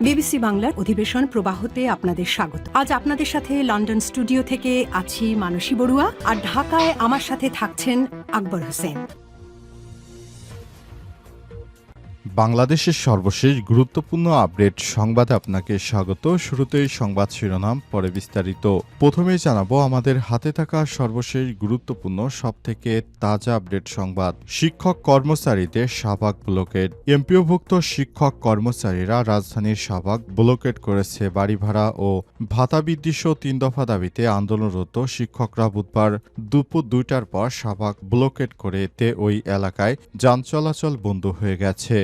BBC বাংলার অধিবেশন প্রবাহতে আপনাদের স্বাগত। আজ আপনাদের সাথে লন্ডন স্টুডিও থেকে আছি মানসী বড়ুয়া, আর ঢাকায় আমার সাথে থাকছেন আকবর হোসেন। বাংলাদেশের সর্বশেষ গুরুত্বপূর্ণ আপডেট সংবাদে আপনাকে স্বাগত। শুরুতেই সংবাদ শিরোনাম, পরে বিস্তারিত। প্রথমেই জানাবো আমাদের হাতে থাকা সর্বশেষ গুরুত্বপূর্ণ সবথেকে তাজা আপডেট সংবাদ। শিক্ষক কর্মচারীদের শাহবাগ ব্লকেড। এমপিওভুক্ত শিক্ষক কর্মচারীরা রাজধানীর শাহবাগ ব্লকেড করেছে। বাড়ি ভাড়া ও ভাতা বৃদ্ধি সহ ৩ দফা দাবিতে আন্দোলনরত শিক্ষকরা বুধবার দুপুর ২টার পর শাহবাগ ব্লকেড করে এতে ওই এলাকায় যান চলাচল বন্ধ হয়ে গেছে।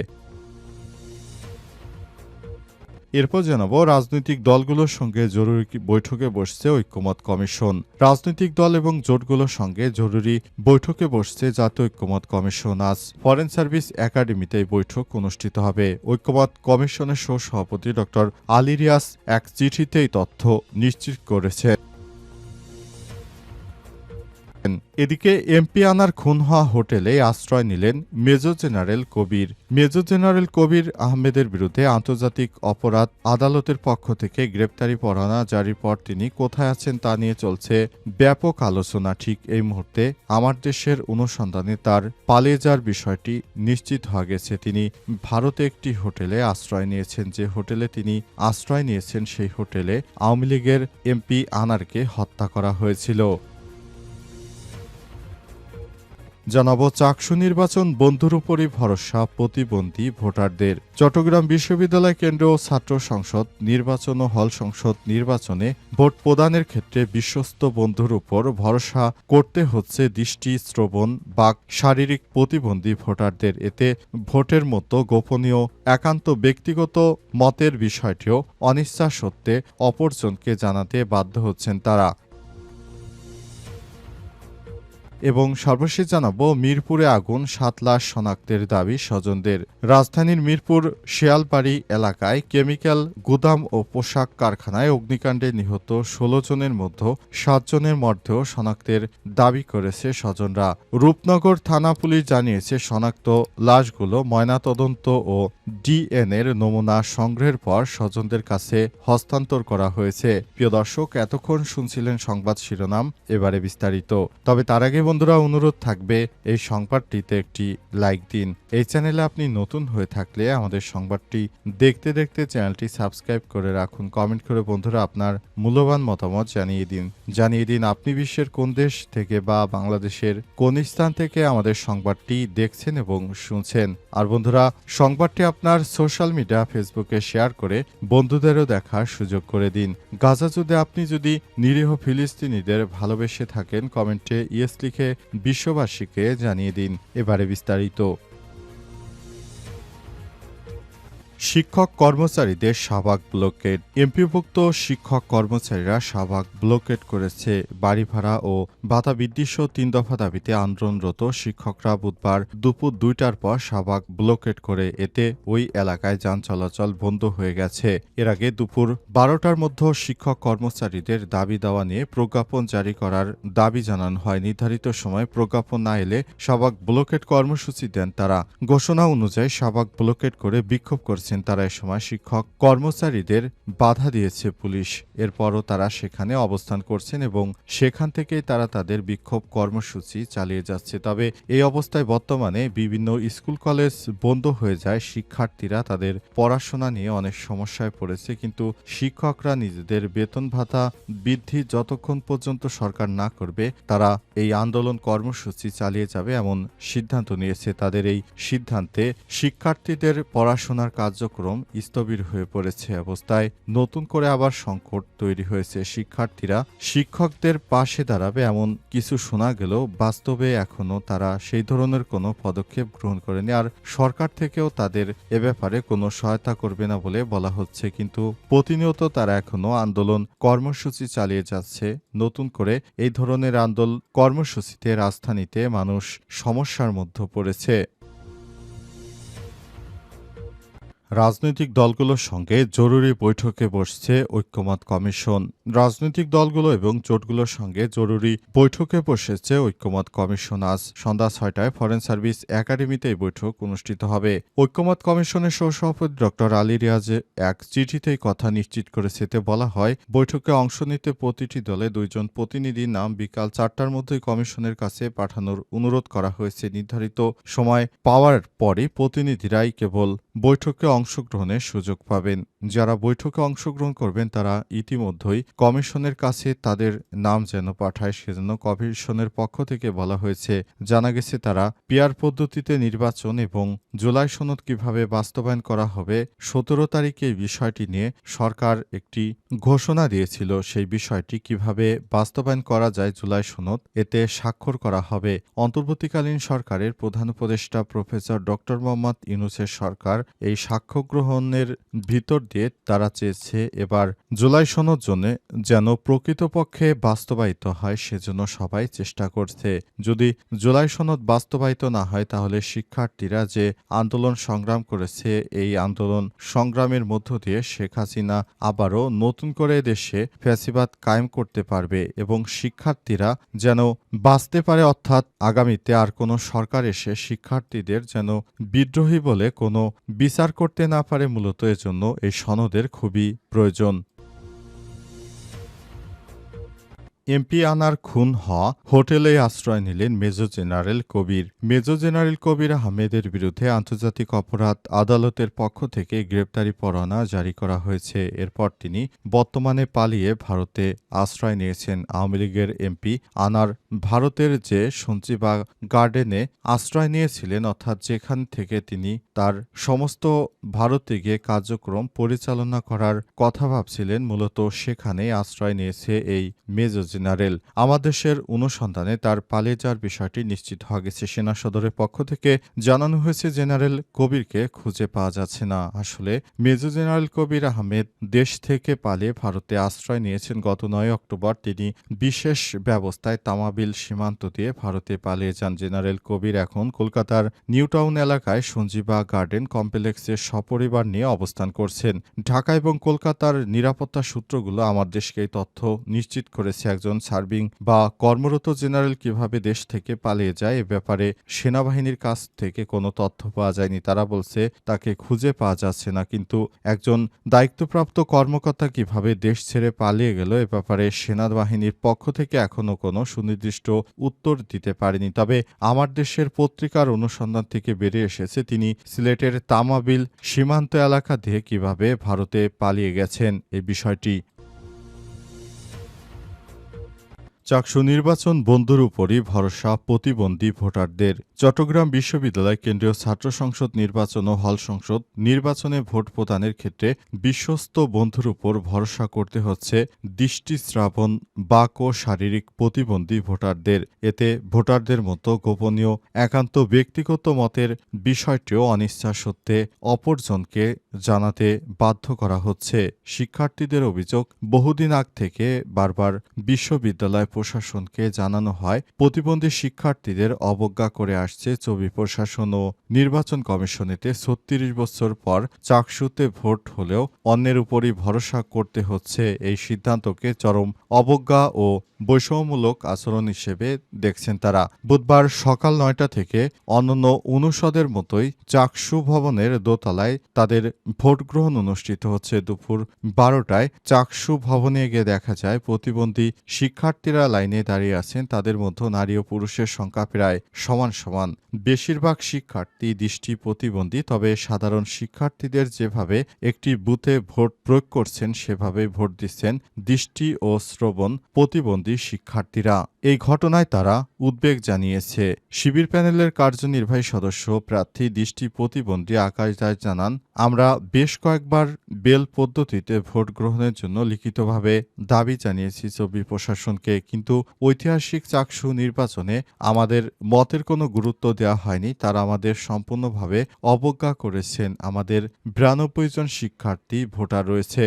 এরপর জানাবো রাজনৈতিক দলগুলোর সঙ্গে জরুরি বৈঠকে বসছে ঐক্যমত কমিশন। রাজনৈতিক দল এবং জোটগুলোর সঙ্গে জরুরি বৈঠকে বসছে জাতীয় ঐক্যমত কমিশন। আজ ফরেন সার্ভিস একাডেমিতে এই বৈঠক অনুষ্ঠিত হবে। ঐক্যমত কমিশনের সহ-সভাপতি ড আলী রিয়াজ এক চিঠিতে এই তথ্য নিশ্চিত করেছে। এদিকে এমপি আনার খুন হওয়া হোটেলে আশ্রয় নিলেন মেজর জেনারেল কবির। মেজর জেনারেল কবির আহমেদের বিরুদ্ধে আন্তর্জাতিক অপরাধ আদালতের পক্ষ থেকে গ্রেপ্তারি পরোয়ানা জারির পর তিনি কোথায় আছেন তা নিয়ে চলছে ব্যাপক আলোচনা। ঠিক এই মুহূর্তে আমার দেশের অনুসন্ধানে তার পালিয়ে যাওয়ার বিষয়টি নিশ্চিত হয়ে গেছে। তিনি ভারতে একটি হোটেলে আশ্রয় নিয়েছেন। যে হোটেলে তিনি আশ্রয় নিয়েছেন সেই হোটেলে আওয়ামী লীগের এমপি আনারকে হত্যা করা হয়েছিল। জানাবো চাকসু নির্বাচন বন্ধুর উপরই ভরসা প্রতিবন্ধী ভোটারদের। চট্টগ্রাম বিশ্ববিদ্যালয় কেন্দ্র ছাত্র সংসদ নির্বাচন ও হল সংসদ নির্বাচনে ভোট প্রদানের ক্ষেত্রে বিশ্বস্ত বন্ধুর উপর ভরসা করতে হচ্ছে দৃষ্টি, শ্রবণ, বাক, শারীরিক প্রতিবন্ধী ভোটারদের। এতে ভোটের মতো গোপনীয় একান্ত ব্যক্তিগত মতের বিষয়টিও অনিচ্ছা সত্ত্বে অপরজনকে জানাতে বাধ্য হচ্ছেন তারা। এবং সর্বশেষ জানাবো মিরপুরে আগুন, ৭ লাশ শনাক্তের দাবি স্বজনদের। রাজধানীর মিরপুর শেয়ালবাড়ি এলাকায় কেমিক্যাল গুদাম ও পোশাক কারখানায় অগ্নিকাণ্ডে নিহত ১৬ জনের মধ্যে ৭ জনের মধ্যেও শনাক্তের দাবি করেছে স্বজনরা। রূপনগর থানা পুলিশ জানিয়েছে শনাক্ত লাশগুলো ময়নাতদন্ত ও ডিএনএর নমুনা সংগ্রহের পর স্বজনদের কাছে হস্তান্তর করা হয়েছে। প্রিয় দর্শক, এতক্ষণ শুনছিলেন সংবাদ শিরোনাম, এবারে বিস্তারিত। তবে তার আগে বন্ধুরা অনুরোধ থাকবে এই সংবাদটিতে একটি লাইক দিন। এই চ্যানেলে আপনি নতুন হয়ে থাকলে আমাদের সংবাদটি দেখতে দেখতে চ্যানেলটি সাবস্ক্রাইব করে রাখুন। কমেন্ট করে বন্ধুরা আপনার মূল্যবান মতামত জানিয়ে দিন আপনি বিশ্বের কোন দেশ থেকে বা বাংলাদেশের কোন স্থান থেকে আমাদের সংবাদটি দেখছেন এবং শুনছেন। আর বন্ধুরা, সংবাদটি আপনার সোশ্যাল মিডিয়া ফেসবুকে শেয়ার করে বন্ধুদেরও দেখার সুযোগ করে দিন। গাজা যুদ্ধে আপনি যদি নিরীহ ফিলিস্তিনিদের ভালোবেসে থাকেন, কমেন্টে ইয়েস লিখে বিশ্ববাসীকে জানিয়ে দিন। এবারে বিস্তারিত। শিক্ষক কর্মচারীদের শাহবাগ ব্লকেড। এমপিভুক্ত শিক্ষক কর্মচারীরা শাহবাগ ব্লকেড করেছে। বাড়ি ভাড়া ও ভাতা বৃদ্ধি সহ ৩ দফা দাবিতে আন্দোলনরত শিক্ষকরা বুধবার দুপুর ২টার পর শাহবাগ ব্লকেড করে এতে ওই এলাকায় যান চলাচল বন্ধ হয়ে গেছে। এর আগে দুপুর ১২টার মধ্যে শিক্ষক কর্মচারীদের দাবি দেওয়া নিয়ে প্রজ্ঞাপন জারি করার দাবি জানানো হয়। নির্ধারিত সময় প্রজ্ঞাপন না এলে শাহবাগ ব্লকেড কর্মসূচি দেন তারা। ঘোষণা অনুযায়ী শাহবাগ ব্লকেড করে বিক্ষোভ করছে তারা। এ সময় শিক্ষক কর্মচারীদের বাধা দিয়েছে পুলিশ। এরপরও তারা সেখানে অবস্থান করছেন এবং সেখান থেকেই তারা তাদের বিক্ষোভ কর্মসূচি চালিয়ে যাচ্ছে। তবে এই অবস্থায় বর্তমানে বিভিন্ন স্কুল কলেজ বন্ধ হয়ে যায়। শিক্ষার্থীরা তাদের পড়াশোনা নিয়ে অনেক সমস্যায় পড়েছে, কিন্তু শিক্ষকরা নিজেদের বেতন ভাতা বৃদ্ধি যতক্ষণ পর্যন্ত সরকার না করবে তারা এই আন্দোলন কর্মসূচি চালিয়ে যাবে এমন সিদ্ধান্ত নিয়েছে। তাদের এই সিদ্ধান্তে শিক্ষার্থীদের পড়াশোনার কার্যক্রম স্থবির হয়ে পড়েছে। অবস্থায় নতুন করে আবার সংকট তৈরি হয়েছে। শিক্ষার্থীরা শিক্ষকদের পাশে দাঁড়াবে এমন কিছু শোনা গেলেও বাস্তবে এখনো তারা সেই ধরনের কোনো পদক্ষেপ গ্রহণ করেনি। আর সরকার থেকেও তাদের এ ব্যাপারে কোনো সহায়তা করবে না বলে বলা হচ্ছে। কিন্তু প্রতিনিয়ত তারা এখনো আন্দোলন কর্মসূচি চালিয়ে যাচ্ছে। নতুন করে এই ধরনের আন্দোলন কর্মসূচিতে রাজধানীতে মানুষ সমস্যার মধ্যে পড়েছে। রাজনৈতিক দলগুলোর সঙ্গে জরুরি বৈঠকে বসছে ঐক্যমত্য কমিশন। রাজনৈতিক দলগুলো এবং জোটগুলোর সঙ্গে জরুরি বৈঠকে বসেছে ঐক্যমত্য কমিশন। আজ সন্ধ্যা ৬টায় ফরেন সার্ভিস একাডেমিতে এই বৈঠক অনুষ্ঠিত হবে। ঐক্যমত্য কমিশনের সহসভাপতি ডক্টর আলী রিয়াজ এক চিঠিতে এই কথা নিশ্চিত করেছে। এতে বলা হয়, বৈঠকে অংশ নিতে প্রতিটি দলে ২ জন প্রতিনিধির নাম বিকাল ৪টার মধ্যেই কমিশনের কাছে পাঠানোর অনুরোধ করা হয়েছে। নির্ধারিত সময় পাওয়ার পরে প্রতিনিধিরাই কেবল বৈঠকে অংশগ্রহণের সুযোগ পাবেন। যারা বৈঠকে অংশগ্রহণ করবেন তারা ইতিমধ্যেই কমিশনের কাছে তাদের নাম যেন পাঠায়, সেজন্য কমিশনের পক্ষ থেকে বলা হয়েছে। জানা গেছে, তারা পিআর পদ্ধতিতে নির্বাচন এবং জুলাই সনদ কিভাবে বাস্তবায়ন করা হবে ১৭ তারিখে এই বিষয়টি নিয়ে সরকার একটি ঘোষণা দিয়েছিল। সেই বিষয়টি কিভাবে বাস্তবায়ন করা যায় জুলাই সনদ, এতে স্বাক্ষর করা হবে। অন্তর্বর্তীকালীন সরকারের প্রধান উপদেষ্টা প্রফেসর ডক্টর মোহাম্মদ ইউনূসের সরকার এই সাক্ষ্য গ্রহণের ভিতর দিয়ে তারা চেয়েছে এবার জুলাই সনদ যেন প্রকৃতপক্ষে বাস্তবায়িত হয়, সেজন্য সবাই চেষ্টা করছে। যদি জুলাই সনদ বাস্তবায়িত না হয় তাহলে শিক্ষার্থীরা যে আন্দোলন সংগ্রাম করেছে, এই আন্দোলন সংগ্রামের মধ্য দিয়ে শেখ হাসিনা আবারও নতুন করে দেশে ফ্যাসিবাদ কায়েম করতে পারবে এবং শিক্ষার্থীরা যেন বাঁচতে পারে, অর্থাৎ আগামীতে আর কোনো সরকার এসে শিক্ষার্থীদের যেন বিদ্রোহী বলে কোনো বিচার করতে না পারে। মূলত এজন্য এই সনদের খুবই প্রয়োজন। এমপি আনার খুন হওয়া হোটেলে আশ্রয় নিলেন মেজর জেনারেল কবির। মেজর জেনারেল কবির আহমেদের বিরুদ্ধে আন্তর্জাতিক অপরাধ আদালতের পক্ষ থেকে গ্রেপ্তারি পরোয়ানা জারি করা হয়েছে। এরপর তিনি বর্তমানে পালিয়ে ভারতে আশ্রয় নিয়েছেন। আওয়ামী লীগের এমপি আনার ভারতের যে সঞ্জীবা গার্ডেনে আশ্রয় নিয়েছিলেন, অর্থাৎ যেখান থেকে তিনি তার সমস্ত ভারতে গিয়ে কার্যক্রম পরিচালনা করার কথা ভাবছিলেন, মূলত সেখানেই আশ্রয় নিয়েছে এই মেজর জেনারেল। আমার দেশের অনুসন্ধানে তার পালিয়ে যাওয়ার বিষয়টি নিশ্চিত হওয়া গেছে। সেনা সদরের পক্ষ থেকে জানানো হয়েছে, জেনারেল কবিরকে খুঁজে পাওয়া যাচ্ছে না। আসলে মেজর জেনারেল কবির আহমেদ দেশ থেকে পালিয়ে ভারতে আশ্রয় নিয়েছেন। গত ৯ অক্টোবর তিনি বিশেষ ব্যবস্থায় তামাবিল সীমান্ত দিয়ে ভারতে পালিয়ে যান। জেনারেল কবির এখন কলকাতার নিউ টাউন এলাকায় সঞ্জীবা গার্ডেন কমপ্লেক্সে সপরিবার নিয়ে অবস্থান করছেন। ঢাকা এবং কলকাতার নিরাপত্তা সূত্রগুলো আমার দেশকে এই তথ্য নিশ্চিত করেছে। একজন সার্ভিং বা কর্মরত জেনারেল কিভাবে দেশ থেকে পালিয়ে যায়, এ ব্যাপারে সেনাবাহিনীর কাছ থেকে কোনো তথ্য পাওয়া যায়নি। তারা বলছে তাকে খুঁজে পাওয়া যাচ্ছে না, কিন্তু একজন দায়িত্বপ্রাপ্ত কর্মকর্তা কিভাবে দেশ ছেড়ে পালিয়ে গেল, এ ব্যাপারে সেনাবাহিনীর পক্ষ থেকে এখনো কোনো সুনির্দিষ্ট উত্তর দিতে পারেনি। তবে আমার দেশের পত্রিকার অনুসন্ধান থেকে বেরিয়ে এসেছে, তিনি সিলেটের তামাবিল সীমান্ত এলাকা দিয়ে কিভাবে ভারতে পালিয়ে গেছেন এই বিষয়টি। চাকসু নির্বাচন বন্ধুর উপরই ভরসা প্রতিবন্ধী ভোটারদের। চট্টগ্রাম বিশ্ববিদ্যালয় কেন্দ্রীয় ছাত্র সংসদ নির্বাচন ও হল সংসদ নির্বাচনে ভোট প্রদানের ক্ষেত্রে বিশ্বস্ত বন্ধুর উপর ভরসা করতে হচ্ছে দৃষ্টিশ্রাবণ, বাক ও শারীরিক প্রতিবন্ধী ভোটারদের। এতে ভোটারদের মতো গোপনীয় একান্ত ব্যক্তিগত মতের বিষয়টিও অনিচ্ছা সত্ত্বে অপরজনকে জানাতে বাধ্য করা হচ্ছে। শিক্ষার্থীদের অভিযোগ, বহুদিন আগ থেকে বারবার বিশ্ববিদ্যালয় প্রশাসনকে জানানো হয়, প্রতিবন্ধী শিক্ষার্থীদের অবজ্ঞা করে আসছে চবি প্রশাসন ও নির্বাচন কমিশন। এতে ৩৬ বছর পর চাকসুতে ভোট হলেও অন্যের উপরই ভরসা করতে হচ্ছে। এই সিদ্ধান্তকে চরম অবজ্ঞা ও বৈষম্যমূলক আচরণ হিসেবে দেখছেন তারা। বুধবার সকাল ৯টা থেকে অন্যান্য অনুষদের মতোই চাকসু ভবনের দোতলায় তাদের ভোট গ্রহণ অনুষ্ঠিত হচ্ছে। দুপুর ১২টায় চাকসু ভবনে গিয়ে দেখা যায় প্রতিবন্ধী শিক্ষার্থীরা লাইনে দাঁড়িয়ে আছেন। তাদের মধ্যে নারী ও পুরুষের সংখ্যা প্রায় সমান সমান। বেশিরভাগ শিক্ষার্থী দৃষ্টি প্রতিবন্ধী, তবে সাধারণ শিক্ষার্থীদের যেভাবে একটি বুথে ভোট প্রয়োগ করছেন সেভাবে ভোট দিচ্ছেন দৃষ্টি ও শ্রবণ প্রতিবন্ধী শিক্ষার্থীরা। এই ঘটনায় তারা উদ্বেগ জানিয়েছে। শিবির প্যানেলের কার্যনির্বাহী সদস্য প্রার্থী দৃষ্টি প্রতিবন্ধী আকাশ দাস জানান, আমরা বেশ কয়েকবার বেল পদ্ধতিতে ভোট গ্রহণের জন্য লিখিতভাবে দাবি জানিয়েছি চবি প্রশাসনকে, কিন্তু ঐতিহাসিক চাকসু নির্বাচনে আমাদের মতের কোনো গুরুত্ব দেওয়া হয়নি। তারা আমাদের সম্পূর্ণভাবে অবজ্ঞা করেছেন। আমাদের ৯২ জন শিক্ষার্থী ভোটার রয়েছে।